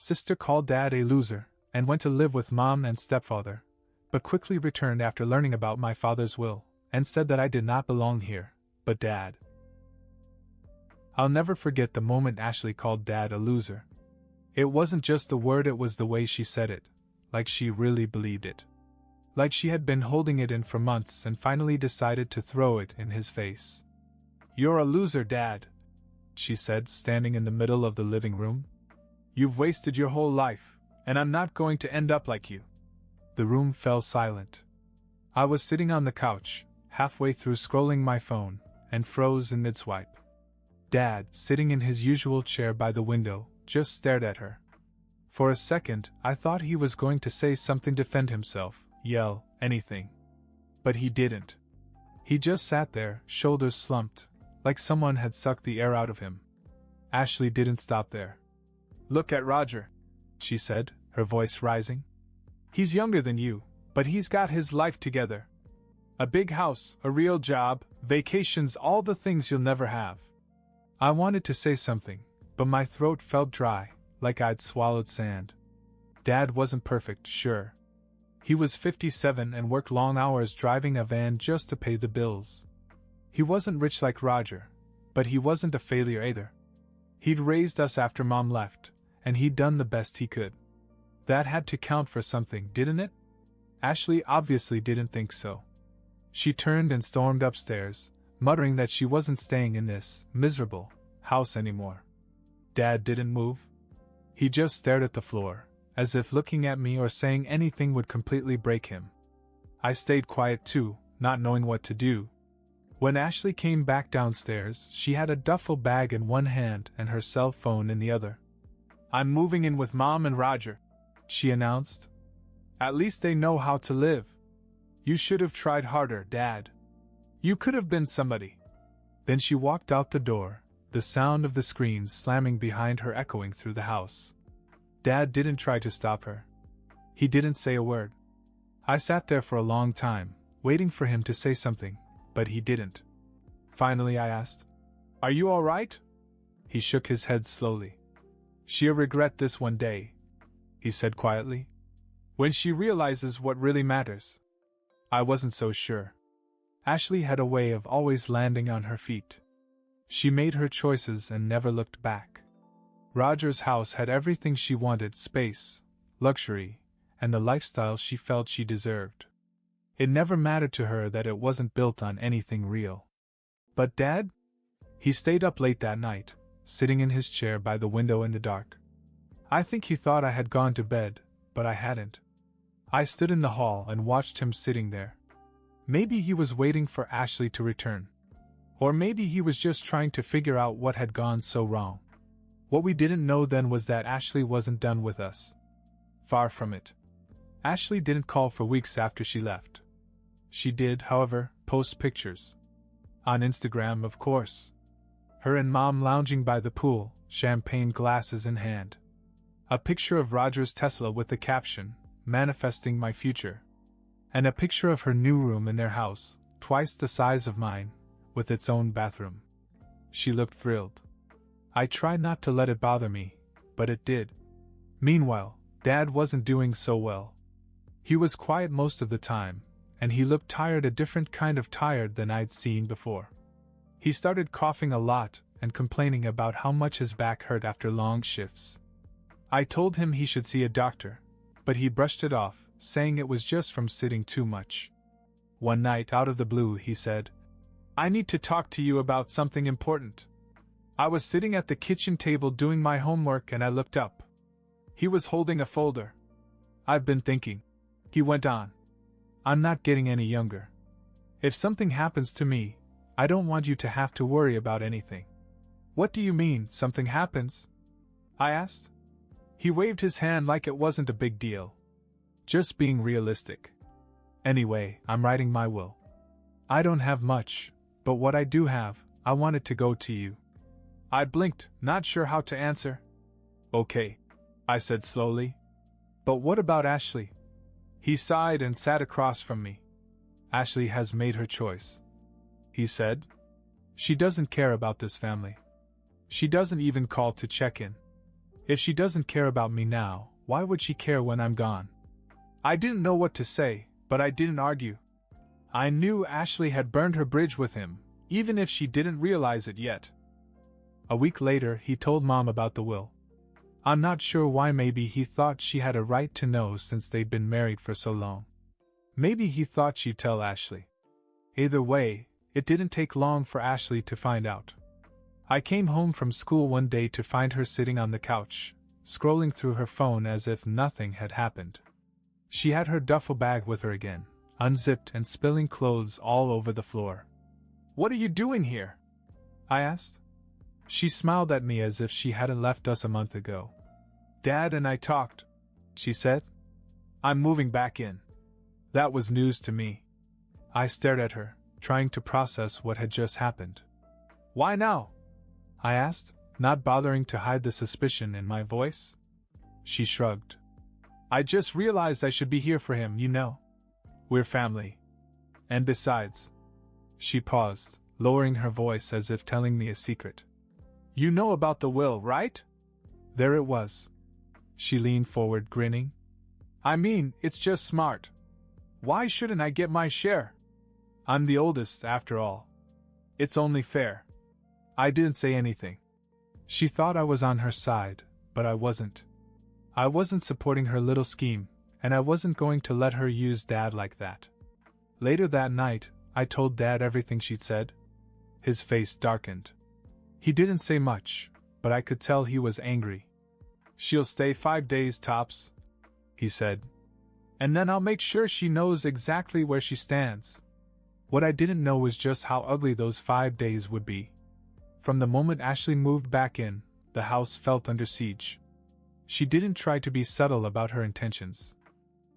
Sister called Dad a loser, and went to live with Mom and Stepfather, but quickly returned after learning about my father's will, and said that I did not belong here, but Dad. I'll never forget the moment Ashley called Dad a loser. It wasn't just the word, it was the way she said it, like she really believed it. Like she had been holding it in for months and finally decided to throw it in his face. "You're a loser, Dad," she said, standing in the middle of the living room. "You've wasted your whole life, and I'm not going to end up like you." The room fell silent. I was sitting on the couch, halfway through scrolling my phone, and froze in mid-swipe. Dad, sitting in his usual chair by the window, just stared at her. For a second, I thought he was going to say something, defend himself, yell, anything. But he didn't. He just sat there, shoulders slumped, like someone had sucked the air out of him. Ashley didn't stop there. "Look at Roger," she said, her voice rising. "He's younger than you, but he's got his life together. A big house, a real job, vacations, all the things you'll never have." I wanted to say something, but my throat felt dry, like I'd swallowed sand. Dad wasn't perfect, sure. He was 57 and worked long hours driving a van just to pay the bills. He wasn't rich like Roger, but he wasn't a failure either. He'd raised us after Mom left, and he'd done the best he could. That had to count for something, didn't it? Ashley obviously didn't think so. She turned and stormed upstairs, muttering that she wasn't staying in this miserable house anymore. Dad didn't move. He just stared at the floor, as if looking at me or saying anything would completely break him. I stayed quiet too, not knowing what to do. When Ashley came back downstairs, she had a duffel bag in one hand and her cell phone in the other. "I'm moving in with Mom and Roger," she announced. "At least they know how to live. You should have tried harder, Dad. You could have been somebody." Then she walked out the door, the sound of the screens slamming behind her echoing through the house. Dad didn't try to stop her. He didn't say a word. I sat there for a long time, waiting for him to say something, but he didn't. Finally I asked, "Are you all right?" He shook his head slowly. "She'll regret this one day," he said quietly. "When she realizes what really matters." I wasn't so sure. Ashley had a way of always landing on her feet. She made her choices and never looked back. Roger's house had everything she wanted: space, luxury, and the lifestyle she felt she deserved. It never mattered to her that it wasn't built on anything real. But Dad? He stayed up late that night, sitting in his chair by the window in the dark. I think he thought I had gone to bed, but I hadn't. I stood in the hall and watched him sitting there. Maybe he was waiting for Ashley to return. Or maybe he was just trying to figure out what had gone so wrong. What we didn't know then was that Ashley wasn't done with us. Far from it. Ashley didn't call for weeks after she left. She did, however, post pictures. On Instagram, of course. Her and Mom lounging by the pool, champagne glasses in hand. A picture of Roger's Tesla with the caption, "Manifesting my future." And a picture of her new room in their house, twice the size of mine, with its own bathroom. She looked thrilled. I tried not to let it bother me, but it did. Meanwhile, Dad wasn't doing so well. He was quiet most of the time, and he looked tired, a different kind of tired than I'd seen before. He started coughing a lot and complaining about how much his back hurt after long shifts. I told him he should see a doctor, but he brushed it off, saying it was just from sitting too much. One night, out of the blue, he said, "I need to talk to you about something important." I was sitting at the kitchen table doing my homework and I looked up. He was holding a folder. "I've been thinking," he went on. "I'm not getting any younger. If something happens to me, I don't want you to have to worry about anything." "What do you mean, something happens?" I asked. He waved his hand like it wasn't a big deal. "Just being realistic. Anyway, I'm writing my will. I don't have much, but what I do have, I want it to go to you." I blinked, not sure how to answer. "Okay," I said slowly. "But what about Ashley?" He sighed and sat across from me. "Ashley has made her choice," he said. "She doesn't care about this family. She doesn't even call to check in. If she doesn't care about me now, why would she care when I'm gone? I didn't know what to say, but I didn't argue. I knew Ashley had burned her bridge with him, even if she didn't realize it yet. A week later, he told Mom about the will. I'm not sure why. Maybe he thought she had a right to know since they'd been married for so long. Maybe he thought she'd tell Ashley. Either way, it didn't take long for Ashley to find out. I came home from school one day to find her sitting on the couch, scrolling through her phone as if nothing had happened. She had her duffel bag with her again, unzipped and spilling clothes all over the floor. "What are you doing here?" I asked. She smiled at me as if she hadn't left us a month ago. "Dad and I talked," she said. "I'm moving back in." That was news to me. I stared at her, trying to process what had just happened. "Why now?" I asked, not bothering to hide the suspicion in my voice. She shrugged. "I just realized I should be here for him, you know. We're family. And besides..." She paused, lowering her voice as if telling me a secret. "You know about the will, right?" There it was. She leaned forward, grinning. "I mean, it's just smart. Why shouldn't I get my share? I'm the oldest, after all. It's only fair." I didn't say anything. She thought I was on her side, but I wasn't. I wasn't supporting her little scheme, and I wasn't going to let her use Dad like that. Later that night, I told Dad everything she'd said. His face darkened. He didn't say much, but I could tell he was angry. "She'll stay 5 days tops," he said. "And then I'll make sure she knows exactly where she stands." What I didn't know was just how ugly those 5 days would be. From the moment Ashley moved back in, the house felt under siege. She didn't try to be subtle about her intentions.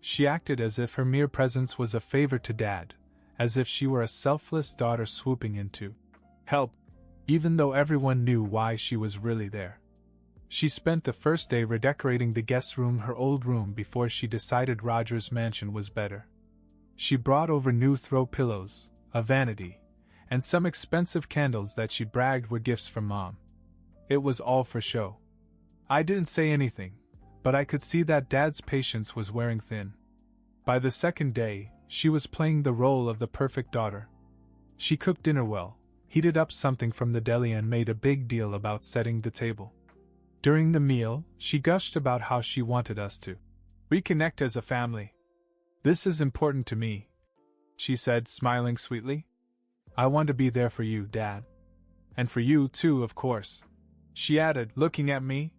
She acted as if her mere presence was a favor to Dad, as if she were a selfless daughter swooping in to help, even though everyone knew why she was really there. She spent the first day redecorating the guest room, her old room, before she decided Roger's mansion was better. She brought over new throw pillows, a vanity, and some expensive candles that she bragged were gifts from Mom. It was all for show. I didn't say anything, but I could see that Dad's patience was wearing thin. By the second day, she was playing the role of the perfect daughter. She cooked dinner well, heated up something from the deli, and made a big deal about setting the table. During the meal, she gushed about how she wanted us to reconnect as a family. "This is important to me," she said, smiling sweetly. "I want to be there for you, Dad. And for you too, of course," she added, looking at me.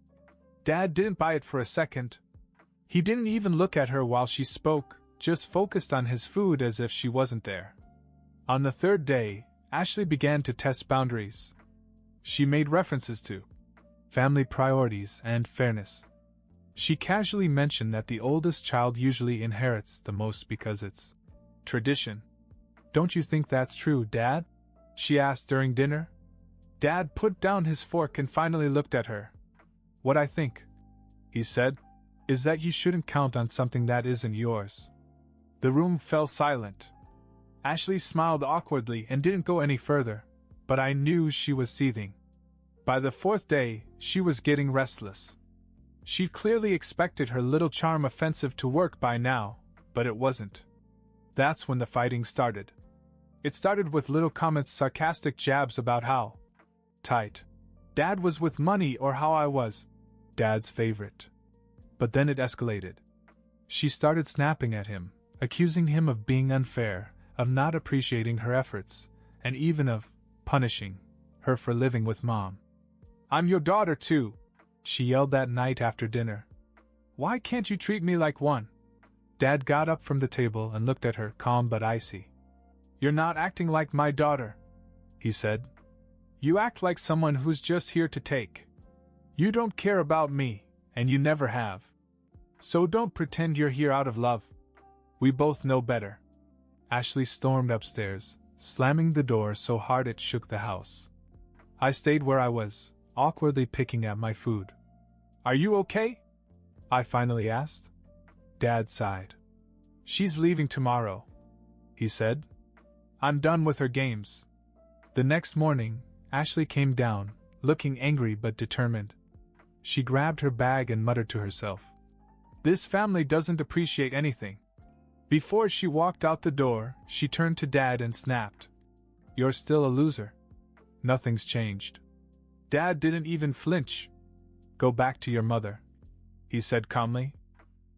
Dad didn't buy it for a second. He didn't even look at her while she spoke, just focused on his food as if she wasn't there. On the third day, Ashley began to test boundaries. She made references to family priorities and fairness. She casually mentioned that the oldest child usually inherits the most because it's tradition. "Don't you think that's true, Dad?" she asked during dinner. Dad put down his fork and finally looked at her. "What I think," he said, "is that you shouldn't count on something that isn't yours." The room fell silent. Ashley smiled awkwardly and didn't go any further, but I knew she was seething. By the fourth day, she was getting restless. She'd clearly expected her little charm offensive to work by now, but it wasn't. That's when the fighting started. It started with little comments, sarcastic jabs about how tight Dad was with money or how I was Dad's favorite. But then it escalated. She started snapping at him, accusing him of being unfair, of not appreciating her efforts, and even of punishing her for living with Mom. "I'm your daughter too," she yelled that night after dinner. "Why can't you treat me like one?" Dad got up from the table and looked at her, calm but icy. "You're not acting like my daughter," he said. "You act like someone who's just here to take. You don't care about me, and you never have. So don't pretend you're here out of love. We both know better." Ashley stormed upstairs, slamming the door so hard it shook the house. I stayed where I was, awkwardly picking at my food. "Are you okay?" I finally asked. Dad sighed. "She's leaving tomorrow," he said. "I'm done with her games." The next morning, Ashley came down, looking angry but determined. She grabbed her bag and muttered to herself, "This family doesn't appreciate anything." Before she walked out the door, she turned to Dad and snapped, "You're still a loser. Nothing's changed." Dad didn't even flinch. "Go back to your mother," he said calmly.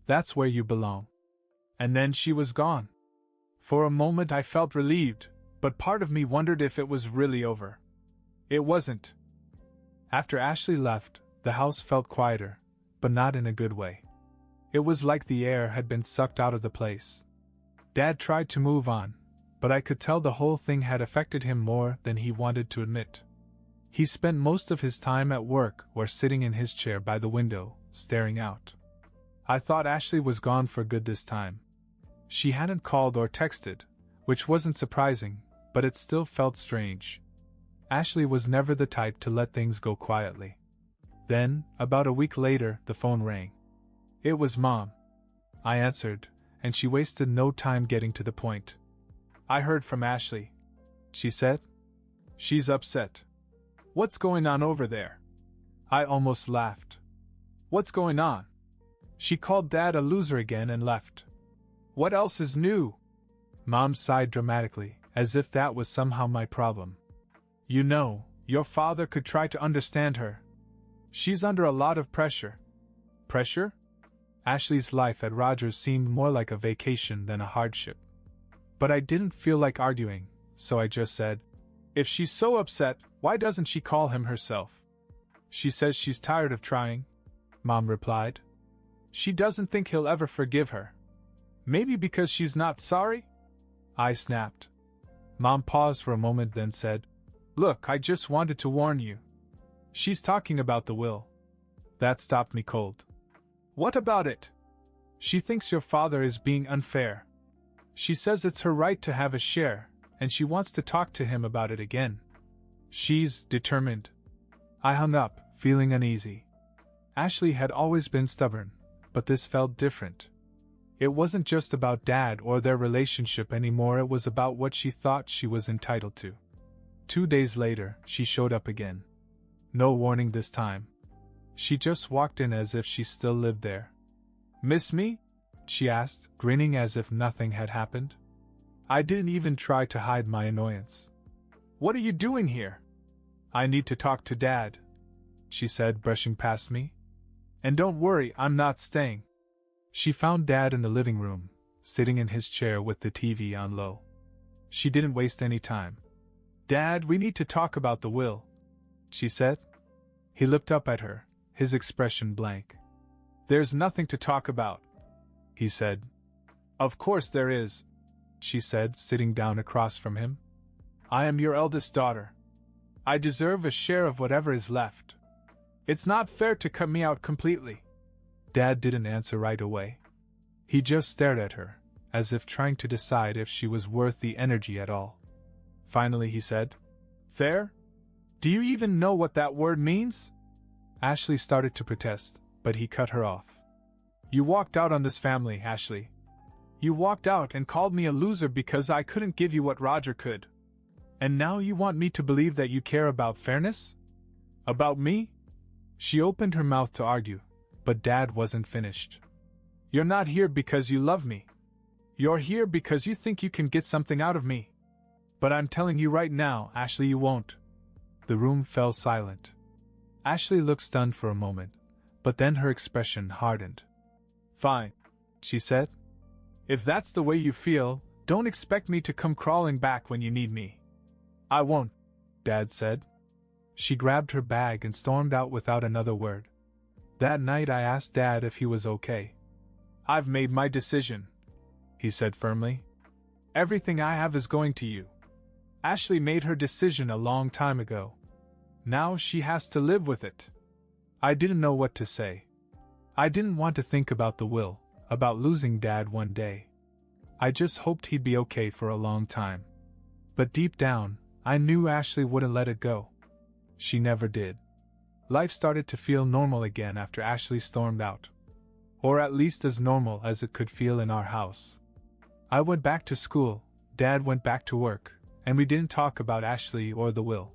"That's where you belong." And then she was gone. For a moment I felt relieved, but part of me wondered if it was really over. It wasn't. After Ashley left, the house felt quieter, but not in a good way. It was like the air had been sucked out of the place. Dad tried to move on, but I could tell the whole thing had affected him more than he wanted to admit. He spent most of his time at work or sitting in his chair by the window, staring out. I thought Ashley was gone for good this time. She hadn't called or texted, which wasn't surprising, but it still felt strange. Ashley was never the type to let things go quietly. Then, about a week later, the phone rang. It was Mom. I answered, and she wasted no time getting to the point. "I heard from Ashley," she said. "She's upset." "What's going on over there?" I almost laughed. "What's going on?" "She called Dad a loser again and left." "What else is new?" Mom sighed dramatically, as if that was somehow my problem. "You know, your father could try to understand her. She's under a lot of pressure." "Pressure?" Ashley's life at Rogers seemed more like a vacation than a hardship. But I didn't feel like arguing, so I just said, "If she's so upset, why doesn't she call him herself?" "She says she's tired of trying," Mom replied. "She doesn't think he'll ever forgive her." "Maybe because she's not sorry?" I snapped. Mom paused for a moment, then said, "Look, I just wanted to warn you. She's talking about the will." That stopped me cold. "What about it?" "She thinks your father is being unfair. She says it's her right to have a share, and she wants to talk to him about it again. She's determined." I hung up, feeling uneasy. Ashley had always been stubborn, but this felt different. It wasn't just about Dad or their relationship anymore, it was about what she thought she was entitled to. 2 days later, she showed up again. No warning this time. She just walked in as if she still lived there. "Miss me?" she asked, grinning as if nothing had happened. I didn't even try to hide my annoyance. "What are you doing here?" "I need to talk to Dad," she said, brushing past me. "And don't worry, I'm not staying." She found Dad in the living room, sitting in his chair with the TV on low. She didn't waste any time. "Dad, we need to talk about the will," she said. He looked up at her, his expression blank. "There's nothing to talk about," he said. "Of course there is," she said, sitting down across from him. "I am your eldest daughter. I deserve a share of whatever is left. It's not fair to cut me out completely." Dad didn't answer right away. He just stared at her, as if trying to decide if she was worth the energy at all. Finally he said, "Fair? Do you even know what that word means?" Ashley started to protest, but he cut her off. "You walked out on this family, Ashley. You walked out and called me a loser because I couldn't give you what Roger could. And now you want me to believe that you care about fairness? About me?" She opened her mouth to argue, but Dad wasn't finished. "You're not here because you love me. You're here because you think you can get something out of me. But I'm telling you right now, Ashley, you won't." The room fell silent. Ashley looked stunned for a moment, but then her expression hardened. "Fine," she said. "If that's the way you feel, don't expect me to come crawling back when you need me." "I won't," Dad said. She grabbed her bag and stormed out without another word. That night I asked Dad if he was okay. "I've made my decision," he said firmly. "Everything I have is going to you. Ashley made her decision a long time ago. Now she has to live with it." I didn't know what to say. I didn't want to think about the will, about losing Dad one day. I just hoped he'd be okay for a long time. But deep down, I knew Ashley wouldn't let it go. She never did. Life started to feel normal again after Ashley stormed out. Or at least as normal as it could feel in our house. I went back to school, Dad went back to work, and we didn't talk about Ashley or the will.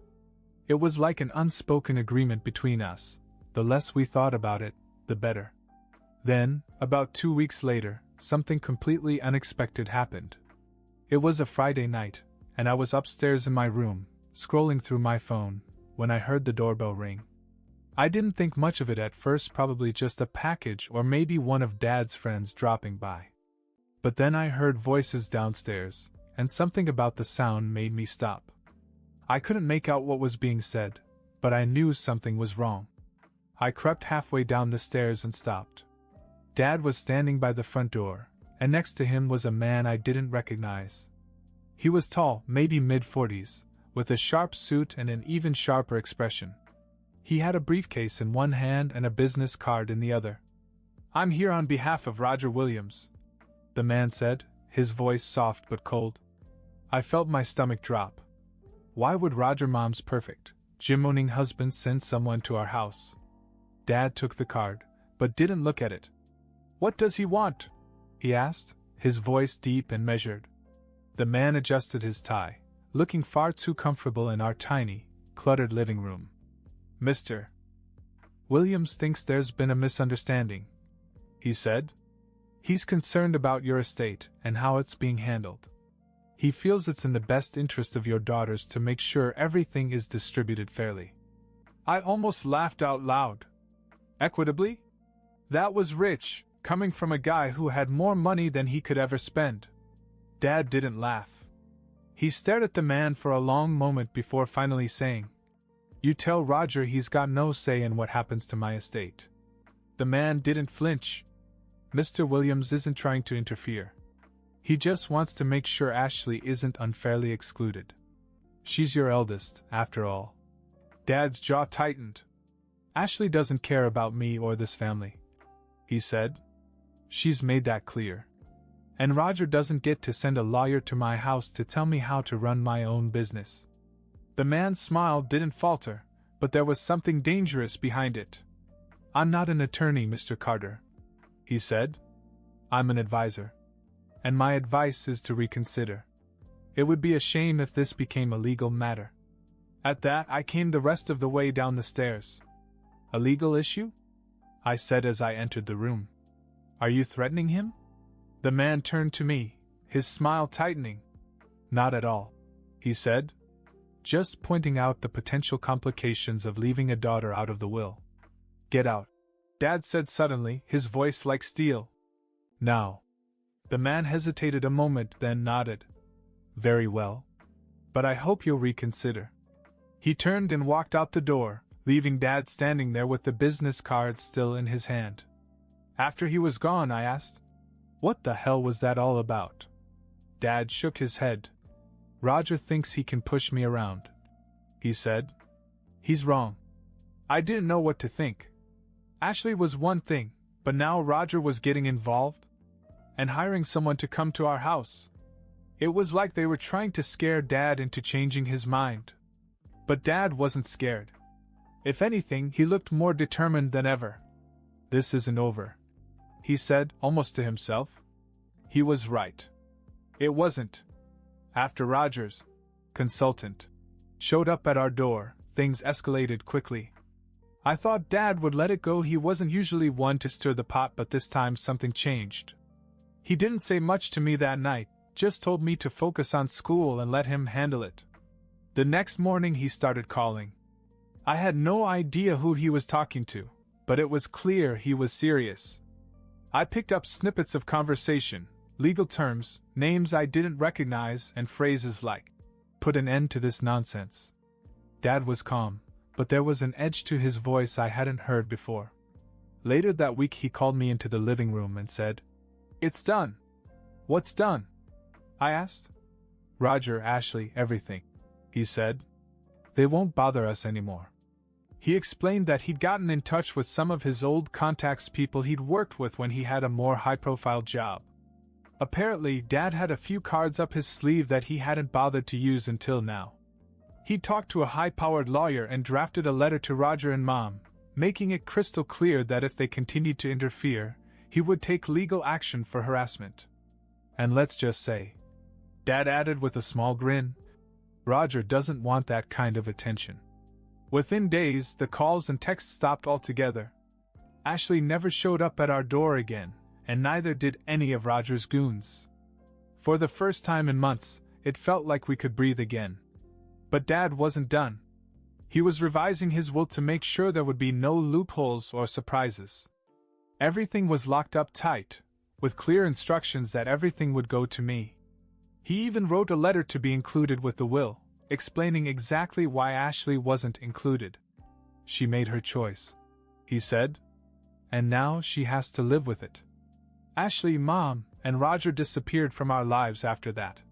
It was like an unspoken agreement between us, The less we thought about it, the better. Then, about 2 weeks later, something completely unexpected happened. It was a Friday night, and I was upstairs in my room, scrolling through my phone, when I heard the doorbell ring. I didn't think much of it at first, probably just a package or maybe one of Dad's friends dropping by. But then I heard voices downstairs, and something about the sound made me stop. I couldn't make out what was being said, but I knew something was wrong. I crept halfway down the stairs and stopped. Dad was standing by the front door, and next to him was a man I didn't recognize. He was tall, maybe mid-40s, with a sharp suit and an even sharper expression. He had a briefcase in one hand and a business card in the other. "I'm here on behalf of Roger Williams," the man said, his voice soft but cold. I felt my stomach drop. Why would Roger Mom's perfect, gym-owning husband send someone to our house? Dad took the card, but didn't look at it. "What does he want?" he asked, his voice deep and measured. The man adjusted his tie, looking far too comfortable in our tiny, cluttered living room. "Mr. Williams thinks there's been a misunderstanding," he said. "He's concerned about your estate and how it's being handled. He feels it's in the best interest of your daughters to make sure everything is distributed fairly." I almost laughed out loud. Equitably? That was rich, coming from a guy who had more money than he could ever spend. Dad didn't laugh. He stared at the man for a long moment before finally saying, "You tell Roger he's got no say in what happens to my estate." The man didn't flinch. "Mr. Williams isn't trying to interfere. He just wants to make sure Ashley isn't unfairly excluded. She's your eldest, after all." Dad's jaw tightened. "Ashley doesn't care about me or this family," he said. "She's made that clear. And Roger doesn't get to send a lawyer to my house to tell me how to run my own business." The man's smile didn't falter, but there was something dangerous behind it. "I'm not an attorney, Mr. Carter," he said. "I'm an advisor. And my advice is to reconsider. It would be a shame if this became a legal matter." At that, I came the rest of the way down the stairs. "A legal issue?" I said as I entered the room. "Are you threatening him?" The man turned to me, his smile tightening. "Not at all," he said. "Just pointing out the potential complications of leaving a daughter out of the will." "Get out," Dad said suddenly, his voice like steel. "Now." The man hesitated a moment, then nodded. "Very well. But I hope you'll reconsider." He turned and walked out the door, leaving Dad standing there with the business card still in his hand. After he was gone, I asked, "What the hell was that all about?" Dad shook his head. "Roger thinks he can push me around," he said. "He's wrong." I didn't know what to think. Ashley was one thing, but now Roger was getting involved and hiring someone to come to our house. It was like they were trying to scare Dad into changing his mind. But Dad wasn't scared. If anything, he looked more determined than ever. "This isn't over," he said, almost to himself. He was right. It wasn't. After Roger's consultant showed up at our door, things escalated quickly. I thought Dad would let it go. He wasn't usually one to stir the pot, but this time something changed. He didn't say much to me that night, just told me to focus on school and let him handle it. The next morning he started calling. I had no idea who he was talking to, but it was clear he was serious. I picked up snippets of conversation, legal terms, names I didn't recognize, and phrases like, "Put an end to this nonsense." Dad was calm, but there was an edge to his voice I hadn't heard before. Later that week he called me into the living room and said, "It's done." "What's done?" I asked. "Roger, Ashley, everything," he said. "They won't bother us anymore." He explained that he'd gotten in touch with some of his old contacts, people he'd worked with when he had a more high-profile job. Apparently, Dad had a few cards up his sleeve that he hadn't bothered to use until now. He talked to a high-powered lawyer and drafted a letter to Roger and Mom, making it crystal clear that if they continued to interfere, he would take legal action for harassment. And let's just say, Dad added with a small grin, Roger doesn't want that kind of attention. Within days, the calls and texts stopped altogether. Ashley never showed up at our door again, and neither did any of Roger's goons. For the first time in months, it felt like we could breathe again. But Dad wasn't done. He was revising his will to make sure there would be no loopholes or surprises. Everything was locked up tight, with clear instructions that everything would go to me. He even wrote a letter to be included with the will, explaining exactly why Ashley wasn't included. She made her choice, he said, and now she has to live with it. Ashley, Mom, and Roger disappeared from our lives after that.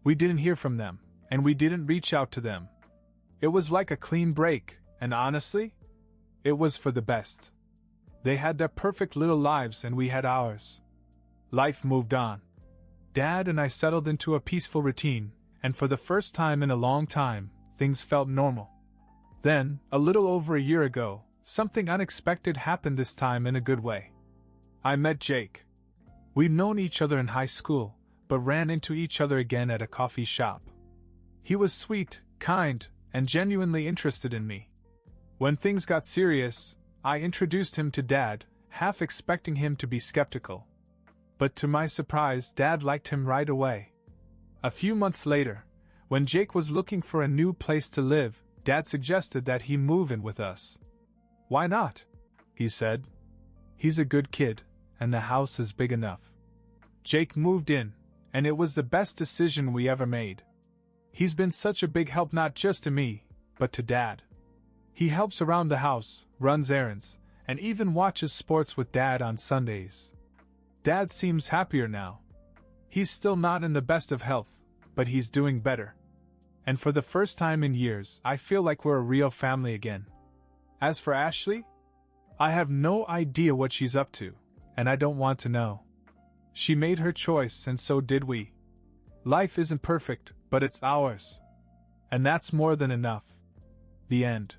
We didn't hear from them, and we didn't reach out to them. It was like a clean break, and honestly, it was for the best. They had their perfect little lives and we had ours. Life moved on. Dad and I settled into a peaceful routine, and for the first time in a long time, things felt normal. Then, a little over a year ago, something unexpected happened, this time in a good way. I met Jake. We'd known each other in high school, but ran into each other again at a coffee shop. He was sweet, kind, and genuinely interested in me. When things got serious, I introduced him to Dad, half expecting him to be skeptical. But to my surprise, Dad liked him right away. A few months later, when Jake was looking for a new place to live, Dad suggested that he move in with us. Why not? He said. He's a good kid, and the house is big enough. Jake moved in, and it was the best decision we ever made. He's been such a big help not just to me, but to Dad. He helps around the house, runs errands, and even watches sports with Dad on Sundays. Dad seems happier now. He's still not in the best of health, but he's doing better. And for the first time in years, I feel like we're a real family again. As for Ashley, I have no idea what she's up to, and I don't want to know. She made her choice, and so did we. Life isn't perfect, but it's ours. And that's more than enough. The end.